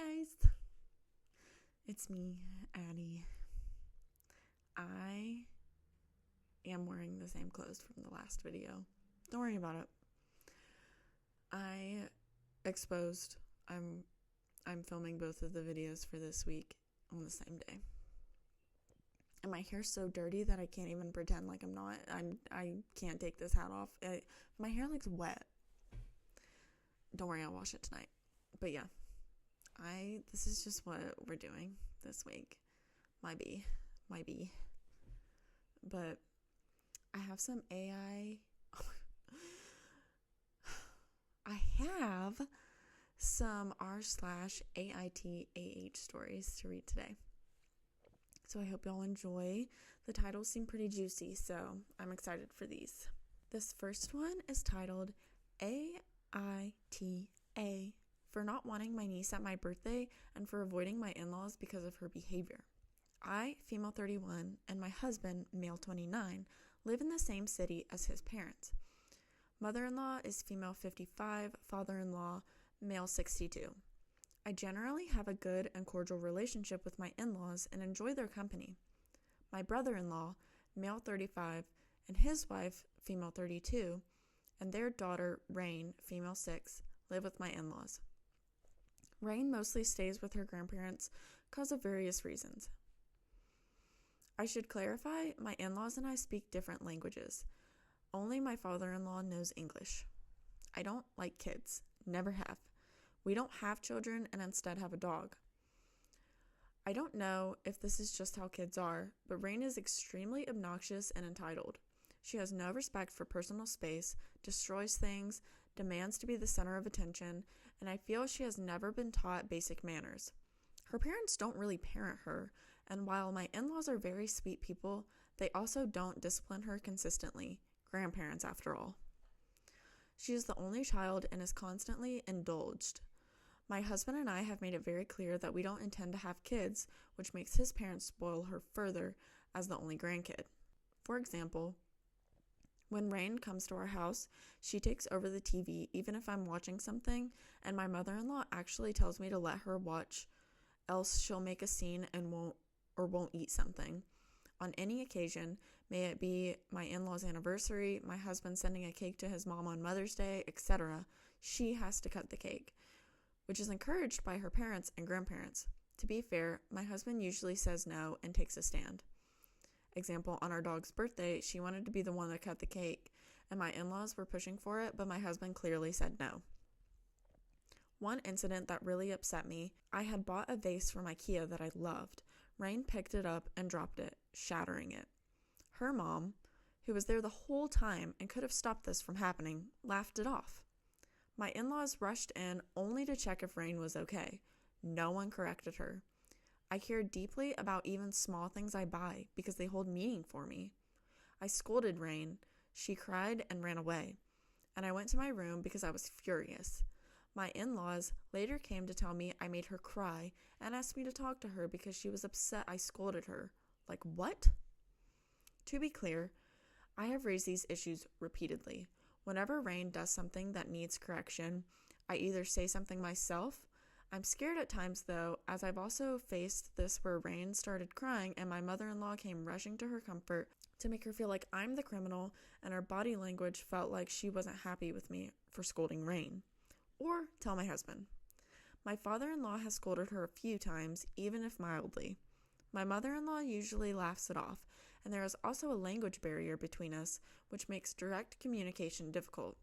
guys, it's me, Addie. I am wearing the same clothes from the last video. Don't worry about it. I exposed. I'm filming both of the videos for this week on the same day. And my hair's so dirty that I can't even pretend like I'm not. I can't take this hat off. My hair looks wet. Don't worry, I'll wash it tonight. But yeah, this is just what we're doing this week. Might be. But I have some I have some r/AITAH stories to read today. So I hope y'all enjoy. The titles seem pretty juicy, so I'm excited for these. This first one is titled AITAH, for not wanting my niece at my birthday and for avoiding my in-laws because of her behavior. I, female 31, and my husband, male 29, live in the same city as his parents. Mother-in-law is female 55, father-in-law, male 62. I generally have a good and cordial relationship with my in-laws and enjoy their company. My brother-in-law, male 35, and his wife, female 32, and their daughter, Rain, female 6, live with my in-laws. Rain mostly stays with her grandparents because of various reasons. I should clarify, my in-laws and I speak different languages. Only my father-in-law knows English. I don't like kids. Never have. We don't have children and instead have a dog. I don't know if this is just how kids are, but Rain is extremely obnoxious and entitled. She has no respect for personal space, destroys things, demands to be the center of attention, and I feel she has never been taught basic manners. Her parents don't really parent her, and while my in-laws are very sweet people, they also don't discipline her consistently. Grandparents, after all. She is the only child and is constantly indulged. My husband and I have made it very clear that we don't intend to have kids, which makes his parents spoil her further as the only grandkid. For example, when Rain comes to our house, she takes over the TV even if I'm watching something, and my mother-in-law actually tells me to let her watch, else she'll make a scene and won't eat something. On any occasion, may it be my in-law's anniversary, my husband sending a cake to his mom on Mother's Day, etc., she has to cut the cake, which is encouraged by her parents and grandparents. To be fair, my husband usually says no and takes a stand. Example, on our dog's birthday, she wanted to be the one that cut the cake, and my in-laws were pushing for it, but my husband clearly said no. One incident that really upset me, I had bought a vase from IKEA that I loved. Rain picked it up and dropped it, shattering it. Her mom, who was there the whole time and could have stopped this from happening, laughed it off. My in-laws rushed in only to check if Rain was okay. No one corrected her. I care deeply about even small things I buy because they hold meaning for me. I scolded Rain. She cried and ran away. And I went to my room because I was furious. My in-laws later came to tell me I made her cry and asked me to talk to her because she was upset I scolded her. Like, what? To be clear, I have raised these issues repeatedly. Whenever Rain does something that needs correction, I either say something myself. I'm scared at times, though, as I've also faced this where Rain started crying and my mother-in-law came rushing to her comfort to make her feel like I'm the criminal, and her body language felt like she wasn't happy with me for scolding Rain. Or tell my husband. My father-in-law has scolded her a few times, even if mildly. My mother-in-law usually laughs it off, and there is also a language barrier between us, which makes direct communication difficult.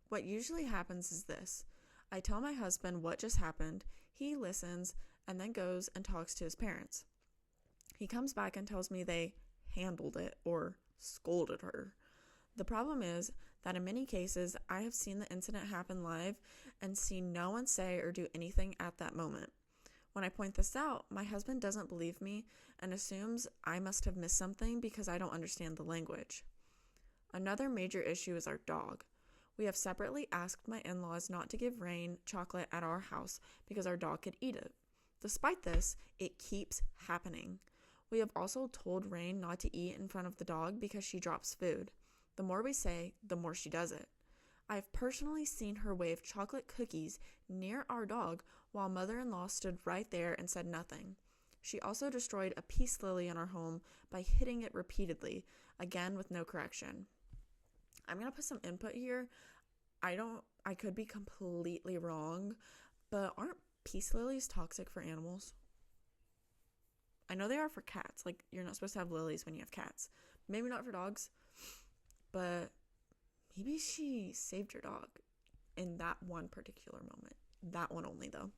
What usually happens is this. I tell my husband what just happened, he listens, and then goes and talks to his parents. He comes back and tells me they handled it or scolded her. The problem is that in many cases, I have seen the incident happen live and seen no one say or do anything at that moment. When I point this out, my husband doesn't believe me and assumes I must have missed something because I don't understand the language. Another major issue is our dog. We have separately asked my in-laws not to give Rain chocolate at our house because our dog could eat it. Despite this, it keeps happening. We have also told Rain not to eat in front of the dog because she drops food. The more we say, the more she does it. I have personally seen her wave chocolate cookies near our dog while mother-in-law stood right there and said nothing. She also destroyed a peace lily in our home by hitting it repeatedly, again with no correction. I'm going to put some input here. I could be completely wrong, but aren't peace lilies toxic for animals? I know they are for cats. Like, you're not supposed to have lilies when you have cats. Maybe not for dogs, but maybe she saved your dog in that one particular moment. That one only, though.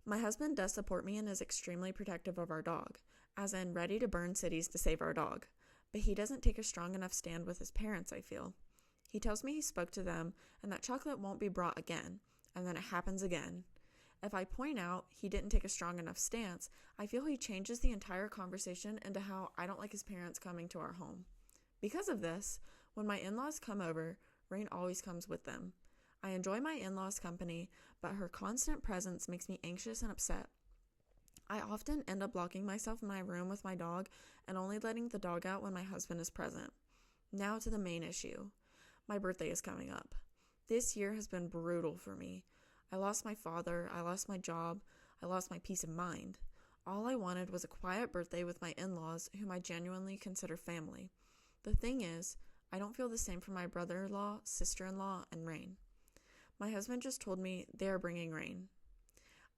My husband does support me and is extremely protective of our dog, as in ready to burn cities to save our dog. But he doesn't take a strong enough stand with his parents, I feel. He tells me he spoke to them and that chocolate won't be brought again, and then it happens again. If I point out he didn't take a strong enough stance, I feel he changes the entire conversation into how I don't like his parents coming to our home. Because of this, when my in-laws come over, Rain always comes with them. I enjoy my in-laws' company, but her constant presence makes me anxious and upset. I often end up locking myself in my room with my dog and only letting the dog out when my husband is present. Now to the main issue. My birthday is coming up. This year has been brutal for me. I lost my father, I lost my job, I lost my peace of mind. All I wanted was a quiet birthday with my in-laws, whom I genuinely consider family. The thing is, I don't feel the same for my brother-in-law, sister-in-law, and Rain. My husband just told me they are bringing Rain.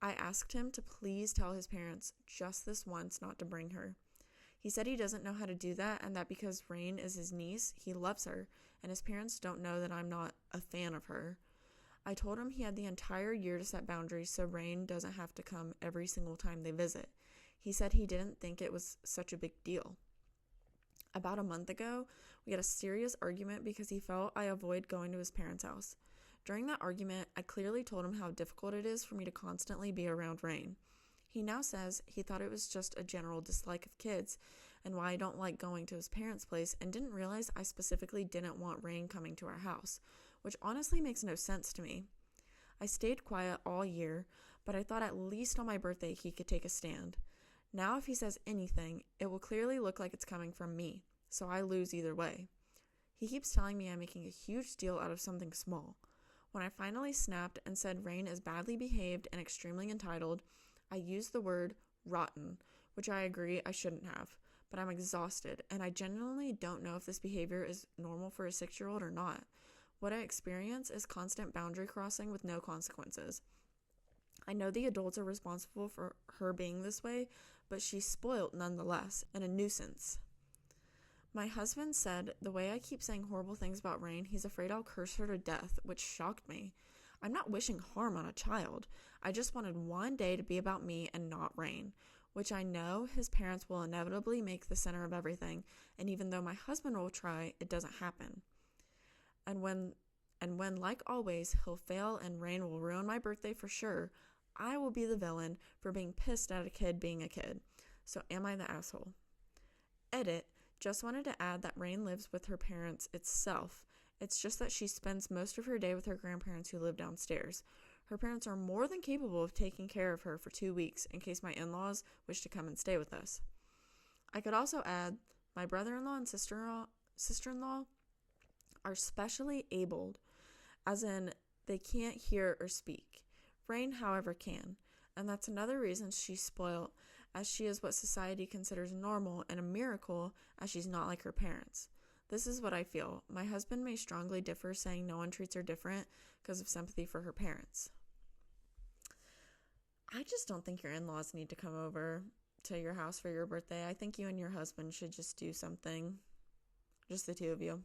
I asked him to please tell his parents just this once not to bring her. He said he doesn't know how to do that and that because Rain is his niece, he loves her, and his parents don't know that I'm not a fan of her. I told him he had the entire year to set boundaries so Rain doesn't have to come every single time they visit. He said he didn't think it was such a big deal. About a month ago, we had a serious argument because he felt I avoid going to his parents' house. During that argument, I clearly told him how difficult it is for me to constantly be around Rain. He now says he thought it was just a general dislike of kids and why I don't like going to his parents' place and didn't realize I specifically didn't want Rain coming to our house, which honestly makes no sense to me. I stayed quiet all year, but I thought at least on my birthday he could take a stand. Now if he says anything, it will clearly look like it's coming from me, so I lose either way. He keeps telling me I'm making a huge deal out of something small. When I finally snapped and said Rain is badly behaved and extremely entitled, I used the word rotten, which I agree I shouldn't have, but I'm exhausted, and I genuinely don't know if this behavior is normal for a 6-year-old or not. What I experience is constant boundary crossing with no consequences. I know the adults are responsible for her being this way, but she's spoiled nonetheless, and a nuisance. My husband said the way I keep saying horrible things about Rain, he's afraid I'll curse her to death, which shocked me. I'm not wishing harm on a child. I just wanted one day to be about me and not Rain, which I know his parents will inevitably make the center of everything, and even though my husband will try, it doesn't happen. And when, like always, he'll fail and Rain will ruin my birthday for sure, I will be the villain for being pissed at a kid being a kid. So am I the asshole? Edit. Just wanted to add that Rain lives with her parents itself. It's just that she spends most of her day with her grandparents who live downstairs. Her parents are more than capable of taking care of her for 2 weeks in case my in-laws wish to come and stay with us. I could also add my brother-in-law and sister-in-law are specially abled, as in they can't hear or speak. Rain, however, can, and that's another reason she's spoiled, as she is what society considers normal and a miracle as she's not like her parents. This is what I feel. My husband may strongly differ, saying no one treats her different because of sympathy for her parents. I just don't think your in-laws need to come over to your house for your birthday. I think you and your husband should just do something. Just the two of you.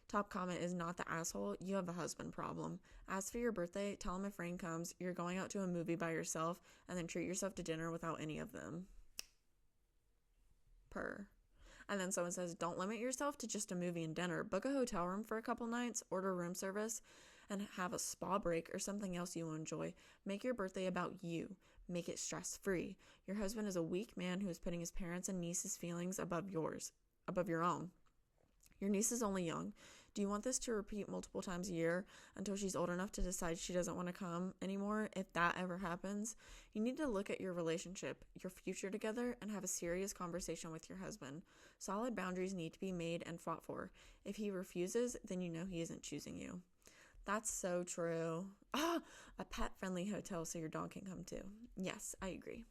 Top comment is not the asshole. You have a husband problem. As for your birthday, tell him if Rain comes, you're going out to a movie by yourself and then treat yourself to dinner without any of them. Purr. And then someone says, don't limit yourself to just a movie and dinner. Book a hotel room for a couple nights, order room service, and have a spa break or something else you will enjoy. Make your birthday about you. Make it stress-free. Your husband is a weak man who is putting his parents' and niece's feelings above your own. Your niece is only young. Do you want this to repeat multiple times a year until she's old enough to decide she doesn't want to come anymore? If that ever happens, you need to look at your relationship, your future together, and have a serious conversation with your husband. Solid boundaries need to be made and fought for. If he refuses, then you know he isn't choosing you. That's so true. Ah, a pet-friendly hotel so your dog can come too. Yes, I agree.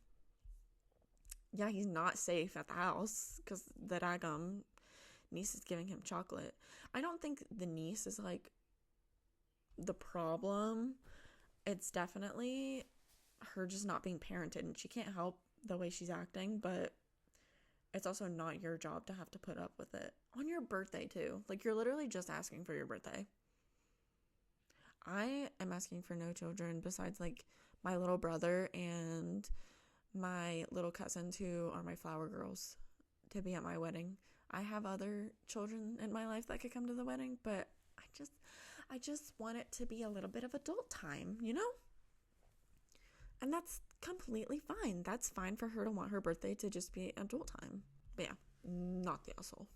Yeah, he's not safe at the house because the daggum niece is giving him chocolate. I don't think the niece is like the problem. It's definitely her just not being parented, and she can't help the way she's acting, but it's also not your job to have to put up with it on your birthday too. Like, you're literally just asking for your birthday. I am asking for no children besides like my little brother and my little cousins who are my flower girls to be at my wedding. I have other children in my life that could come to the wedding, but I just want it to be a little bit of adult time, you know? And that's completely fine. That's fine for her to want her birthday to just be adult time. But yeah, not the asshole.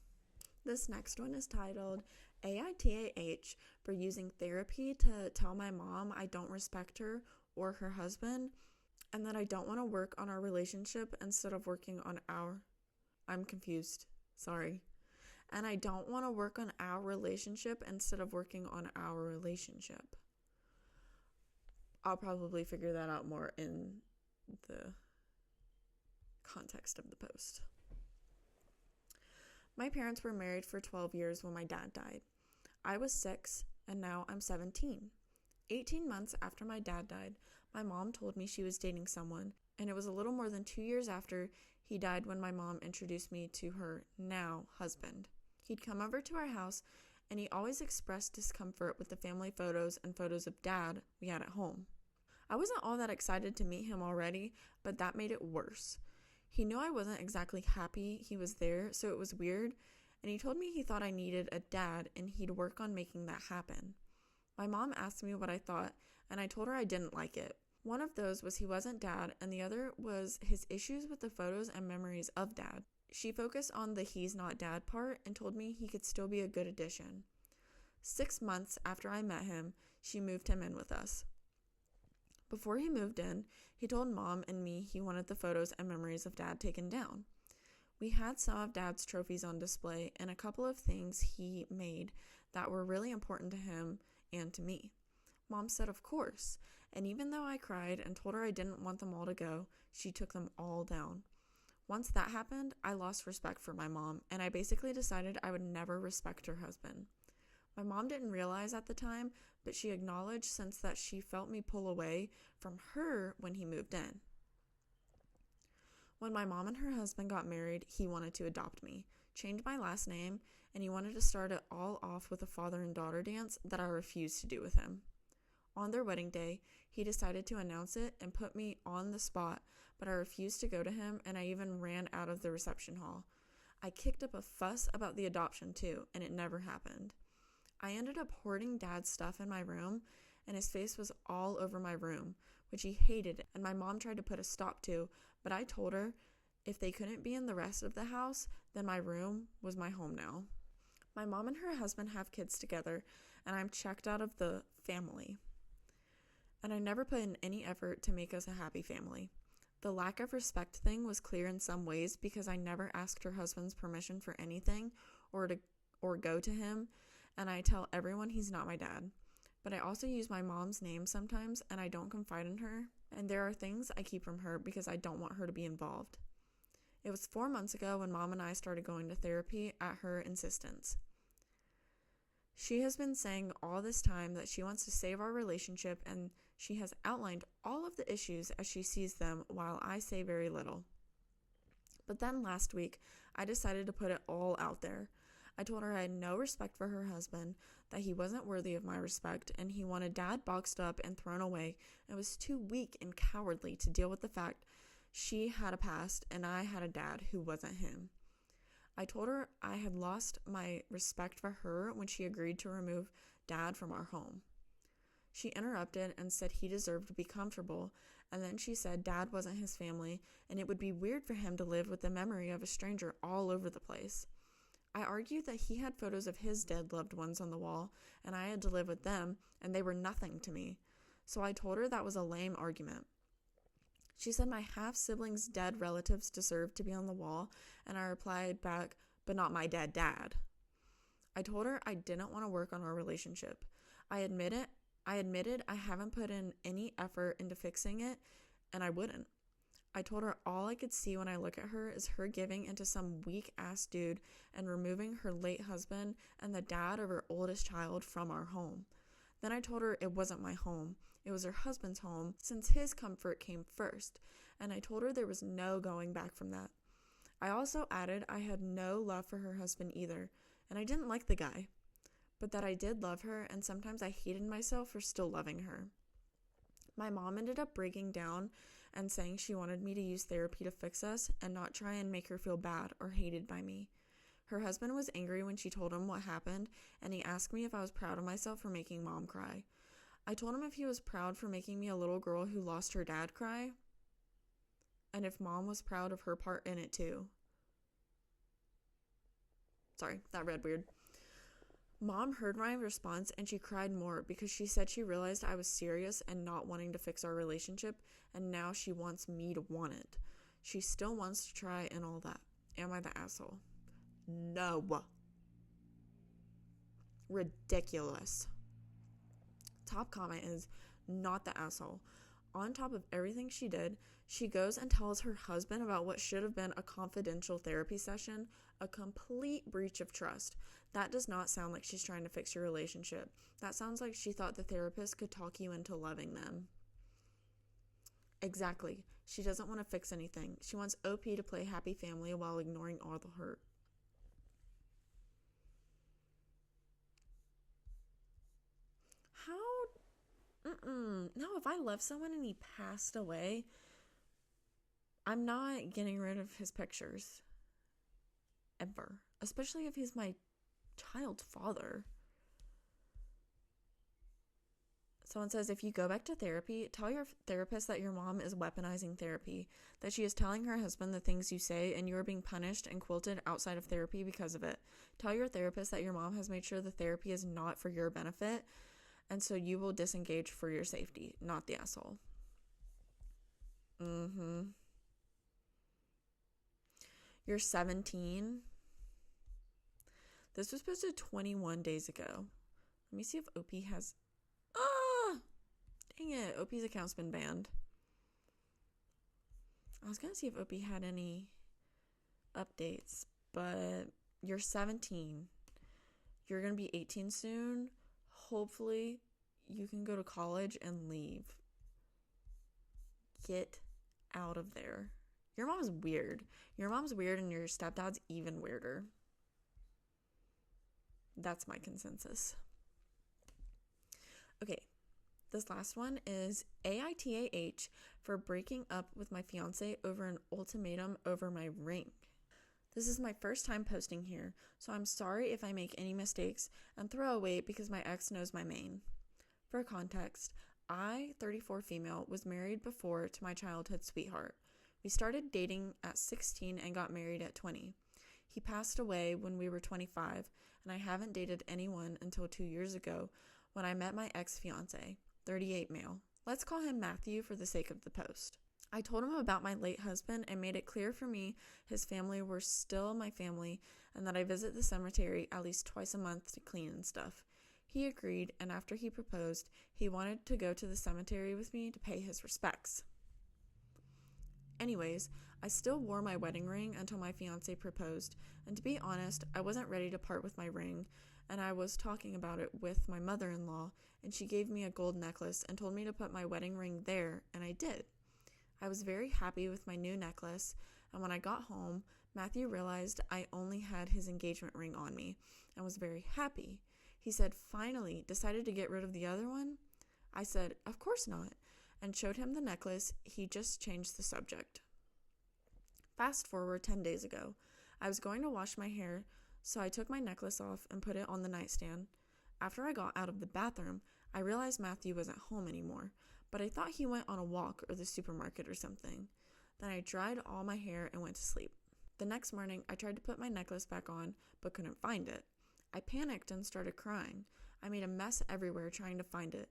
This next one is titled AITAH for using therapy to tell my mom I don't respect her or her husband and that I don't want to work on our relationship instead of working on our... I'm confused. Sorry. And I don't want to work on our relationship instead of working on our relationship. I'll probably figure that out more in the context of the post. My parents were married for 12 years when my dad died. I was 6 and now I'm 17. 18 months after my dad died, my mom told me she was dating someone, and it was a little more than 2 years after he died when my mom introduced me to her now husband. He'd come over to our house, and he always expressed discomfort with the family photos and photos of dad we had at home. I wasn't all that excited to meet him already, but that made it worse. He knew I wasn't exactly happy he was there, so it was weird, and he told me he thought I needed a dad and he'd work on making that happen. My mom asked me what I thought, and I told her I didn't like it. One of those was he wasn't dad, and the other was his issues with the photos and memories of dad. She focused on the he's not dad part and told me he could still be a good addition. 6 months after I met him, she moved him in with us. Before he moved in, he told mom and me he wanted the photos and memories of dad taken down. We had some of dad's trophies on display and a couple of things he made that were really important to him and to me. Mom said of course, and even though I cried and told her I didn't want them all to go, she took them all down. Once that happened, I lost respect for my mom, and I basically decided I would never respect her husband. My mom didn't realize at the time, but she acknowledged since that she felt me pull away from her when he moved in. When my mom and her husband got married, he wanted to adopt me, change my last name, and he wanted to start it all off with a father and daughter dance that I refused to do with him. On their wedding day, he decided to announce it and put me on the spot, but I refused to go to him, and I even ran out of the reception hall. I kicked up a fuss about the adoption too, and it never happened. I ended up hoarding dad's stuff in my room, and his face was all over my room, which he hated, and my mom tried to put a stop to, but I told her if they couldn't be in the rest of the house, then my room was my home now. My mom and her husband have kids together, and I'm checked out of the family. And I never put in any effort to make us a happy family. The lack of respect thing was clear in some ways because I never asked her husband's permission for anything or go to him, and I tell everyone he's not my dad. But I also use my mom's name sometimes, and I don't confide in her, and there are things I keep from her because I don't want her to be involved. It was 4 months ago when Mom and I started going to therapy at her insistence. She has been saying all this time that she wants to save our relationship, and she has outlined all of the issues as she sees them while I say very little. But then last week, I decided to put it all out there. I told her I had no respect for her husband, that he wasn't worthy of my respect, and he wanted dad boxed up and thrown away, and was too weak and cowardly to deal with the fact she had a past and I had a dad who wasn't him. I told her I had lost my respect for her when she agreed to remove dad from our home. She interrupted and said he deserved to be comfortable, and then she said dad wasn't his family, and it would be weird for him to live with the memory of a stranger all over the place. I argued that he had photos of his dead loved ones on the wall, and I had to live with them, and they were nothing to me. So I told her that was a lame argument. She said my half-siblings' dead relatives deserved to be on the wall, and I replied back, but not my dead dad. I told her I didn't want to work on our relationship. I admitted I haven't put in any effort into fixing it, and I wouldn't. I told her all I could see when I look at her is her giving into some weak-ass dude and removing her late husband and the dad of her oldest child from our home. Then I told her it wasn't my home. It was her husband's home, since his comfort came first, and I told her there was no going back from that. I also added I had no love for her husband either, and I didn't like the guy, but that I did love her, and sometimes I hated myself for still loving her. My mom ended up breaking down and saying she wanted me to use therapy to fix us and not try and make her feel bad or hated by me. Her husband was angry when she told him what happened, and he asked me if I was proud of myself for making mom cry. I told him if he was proud for making me a little girl who lost her dad cry, and if mom was proud of her part in it too. Sorry, that read weird. Mom heard my response and she cried more because she said she realized I was serious and not wanting to fix our relationship, and now she wants me to want it. She still wants to try and all that. Am I the asshole? No. Ridiculous. Top comment is not the asshole. On top of everything she did, she goes and tells her husband about what should have been a confidential therapy session, a complete breach of trust. That does not sound like she's trying to fix your relationship. That sounds like she thought the therapist could talk you into loving them. Exactly. She doesn't want to fix anything. She wants OP to play happy family while ignoring all the hurt. No, if I love someone and he passed away, I'm not getting rid of his pictures. Ever. Especially if he's my child's father. Someone says, if you go back to therapy, tell your therapist that your mom is weaponizing therapy, that she is telling her husband the things you say and you are being punished and quilted outside of therapy because of it. Tell your therapist that your mom has made sure the therapy is not for your benefit, and so you will disengage for your safety, not the asshole. You're 17. This was posted 21 days ago. Let me see if OP has... Dang it. OP's account's been banned. I was going to see if OP had any updates, but you're 17. You're going to be 18 soon. Hopefully, you can go to college and leave. Get out of there. Your mom's weird. Your mom's weird and your stepdad's even weirder. That's my consensus. Okay, this last one is AITAH for breaking up with my fiance over an ultimatum over my ring. This is my first time posting here, so I'm sorry if I make any mistakes and throw away because my ex knows my main. For context, I, 34 female, was married before to my childhood sweetheart. We started dating at 16 and got married at 20. He passed away when we were 25, and I haven't dated anyone until 2 years ago when I met my ex-fiance, 38 male. Let's call him Matthew for the sake of the post. I told him about my late husband and made it clear for me his family were still my family and that I visit the cemetery at least twice a month to clean and stuff. He agreed, and after he proposed, he wanted to go to the cemetery with me to pay his respects. Anyways, I still wore my wedding ring until my fiance proposed, and to be honest, I wasn't ready to part with my ring, and I was talking about it with my mother-in-law, and she gave me a gold necklace and told me to put my wedding ring there, and I did. I was very happy with my new necklace, and when I got home, Matthew realized I only had his engagement ring on me and was very happy. He said, finally, decided to get rid of the other one? I said, of course not, and showed him the necklace. He just changed the subject. Fast forward 10 days ago. I was going to wash my hair, so I took my necklace off and put it on the nightstand. After I got out of the bathroom, I realized Matthew wasn't home anymore, but I thought he went on a walk or the supermarket or something. Then I dried all my hair and went to sleep. The next morning, I tried to put my necklace back on, but couldn't find it. I panicked and started crying. I made a mess everywhere trying to find it.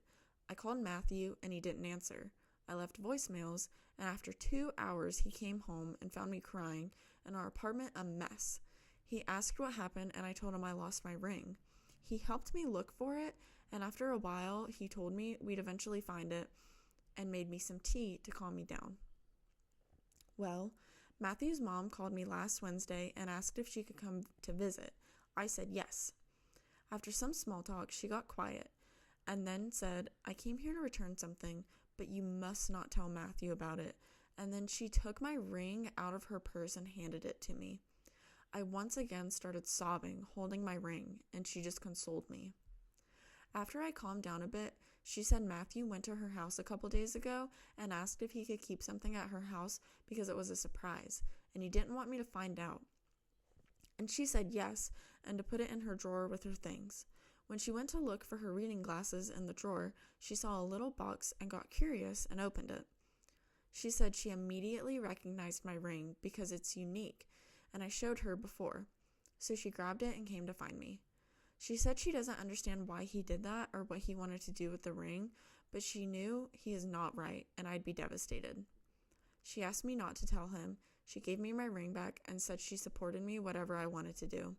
I called Matthew and he didn't answer. I left voicemails, and after 2 hours, he came home and found me crying and our apartment a mess. He asked what happened, and I told him I lost my ring. He helped me look for it, And after a while, he told me we'd eventually find it and made me some tea to calm me down. Well, Matthew's mom called me last Wednesday and asked if she could come to visit. I said yes. After some small talk, she got quiet and then said, I came here to return something, but you must not tell Matthew about it. And then she took my ring out of her purse and handed it to me. I once again started sobbing, holding my ring, and she just consoled me. After I calmed down a bit, she said Matthew went to her house a couple days ago and asked if he could keep something at her house because it was a surprise, and he didn't want me to find out. And she said yes, and to put it in her drawer with her things. When she went to look for her reading glasses in the drawer, she saw a little box and got curious and opened it. She said she immediately recognized my ring because it's unique, and I showed her before. So she grabbed it and came to find me. She said she doesn't understand why he did that or what he wanted to do with the ring, but she knew he is not right and I'd be devastated. She asked me not to tell him. She gave me my ring back and said she supported me whatever I wanted to do.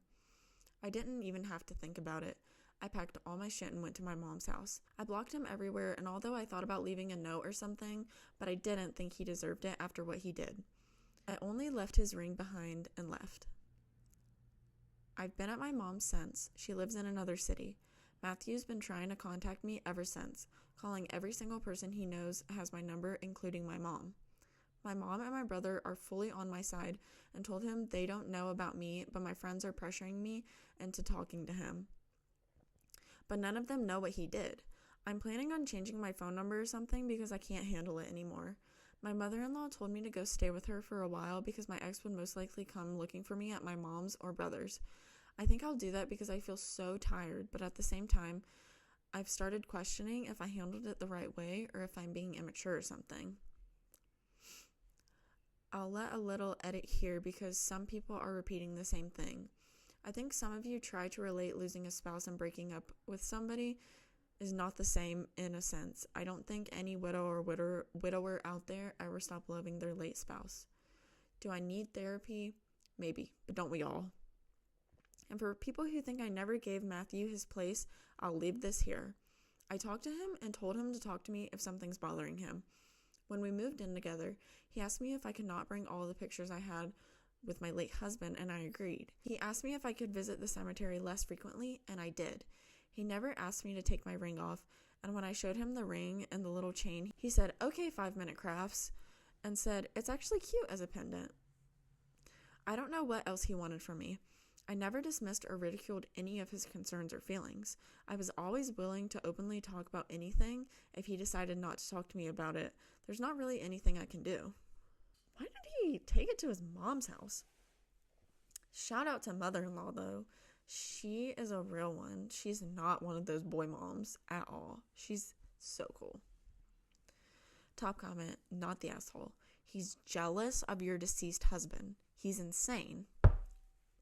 I didn't even have to think about it. I packed all my shit and went to my mom's house. I blocked him everywhere, and although I thought about leaving a note or something, but I didn't think he deserved it after what he did. I only left his ring behind and left. I've been at my mom's since. She lives in another city. Matthew's been trying to contact me ever since, calling every single person he knows has my number, including my mom. My mom and my brother are fully on my side and told him they don't know about me, but my friends are pressuring me into talking to him. But none of them know what he did. I'm planning on changing my phone number or something because I can't handle it anymore. My mother-in-law told me to go stay with her for a while because my ex would most likely come looking for me at my mom's or brother's. I think I'll do that because I feel so tired, but at the same time, I've started questioning if I handled it the right way or if I'm being immature or something. I'll let a little edit here because some people are repeating the same thing. I think some of you try to relate losing a spouse and breaking up with somebody is not the same in a sense. I don't think any widow or widower out there ever stop loving their late spouse. Do I need therapy? Maybe, but don't we all? And for people who think I never gave Matthew his place, I'll leave this here. I talked to him and told him to talk to me if something's bothering him. When we moved in together, he asked me if I could not bring all the pictures I had with my late husband, and I agreed. He asked me if I could visit the cemetery less frequently, and I did. He never asked me to take my ring off, and when I showed him the ring and the little chain, he said, okay, 5-minute crafts, and said, it's actually cute as a pendant. I don't know what else he wanted from me. I never dismissed or ridiculed any of his concerns or feelings. I was always willing to openly talk about anything if he decided not to talk to me about it. There's not really anything I can do. Why did he take it to his mom's house? Shout out to mother-in-law, though. She is a real one. She's not one of those boy moms at all. She's so cool. Top comment, not the asshole. He's jealous of your deceased husband. He's insane.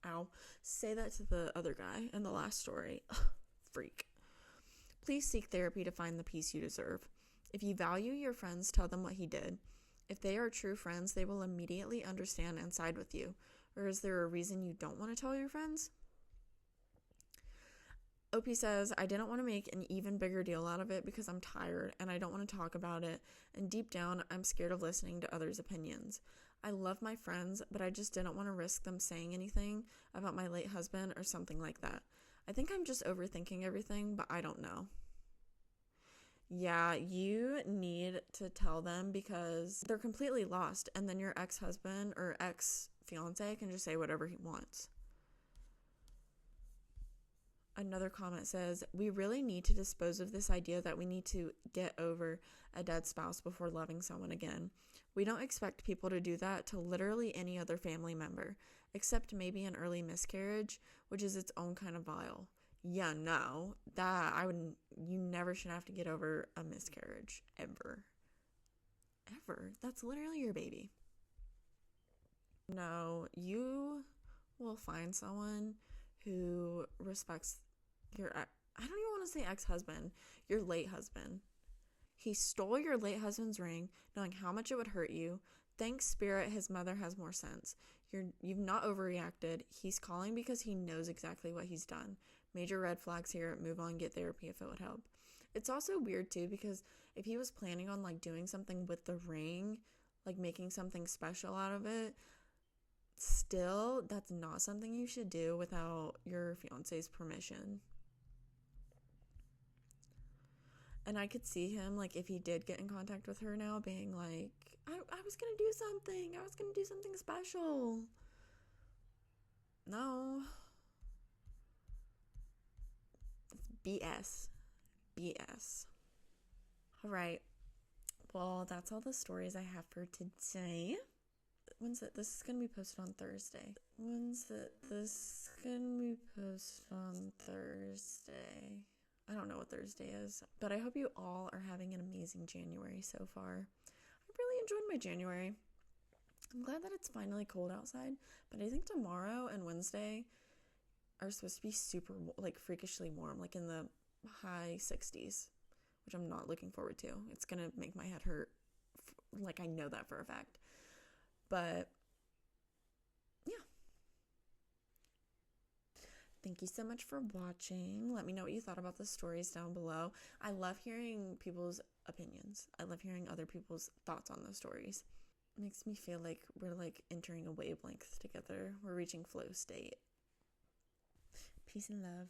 Ow. Say that to the other guy in the last story. Freak. Please seek therapy to find the peace you deserve. If you value your friends, tell them what he did. If they are true friends, they will immediately understand and side with you. Or is there a reason you don't want to tell your friends? OP says, I didn't want to make an even bigger deal out of it because I'm tired and I don't want to talk about it. And deep down, I'm scared of listening to others' opinions. I love my friends, but I just didn't want to risk them saying anything about my late husband or something like that. I think I'm just overthinking everything, but I don't know. Yeah, you need to tell them because they're completely lost, and then your ex-husband or ex-fiance can just say whatever he wants. Another comment says, we really need to dispose of this idea that we need to get over a dead spouse before loving someone again. We don't expect people to do that to literally any other family member, except maybe an early miscarriage, which is its own kind of vile. Yeah, no, you never should have to get over a miscarriage, ever. Ever. That's literally your baby. No, you will find someone who respects your, I don't even want to say ex-husband, your late husband. He stole your late husband's ring, knowing how much it would hurt you. Thanks, Spirit, his mother has more sense. You've not overreacted. He's calling because he knows exactly what he's done. Major red flags here. Move on, get therapy if it would help. It's also weird too, because if he was planning on like doing something with the ring, like making something special out of it, still, that's not something you should do without your fiance's permission. And I could see him, like, if he did get in contact with her now, being like, I was gonna do something. I was gonna do something special. No. It's BS. BS. All right. Well, that's all the stories I have for today. When's it? This is going to be posted on Thursday. When's it? This is going to be posted on Thursday. I don't know what Thursday is, but I hope you all are having an amazing January so far. I really enjoyed my January. I'm glad that it's finally cold outside, but I think tomorrow and Wednesday are supposed to be super, like, freakishly warm, like in the high 60s, which I'm not looking forward to. It's going to make my head hurt. Like, I know that for a fact. But, yeah. Thank you so much for watching. Let me know what you thought about the stories down below. I love hearing people's opinions. I love hearing other people's thoughts on those stories. It makes me feel like we're, like, entering a wavelength together. We're reaching flow state. Peace and love.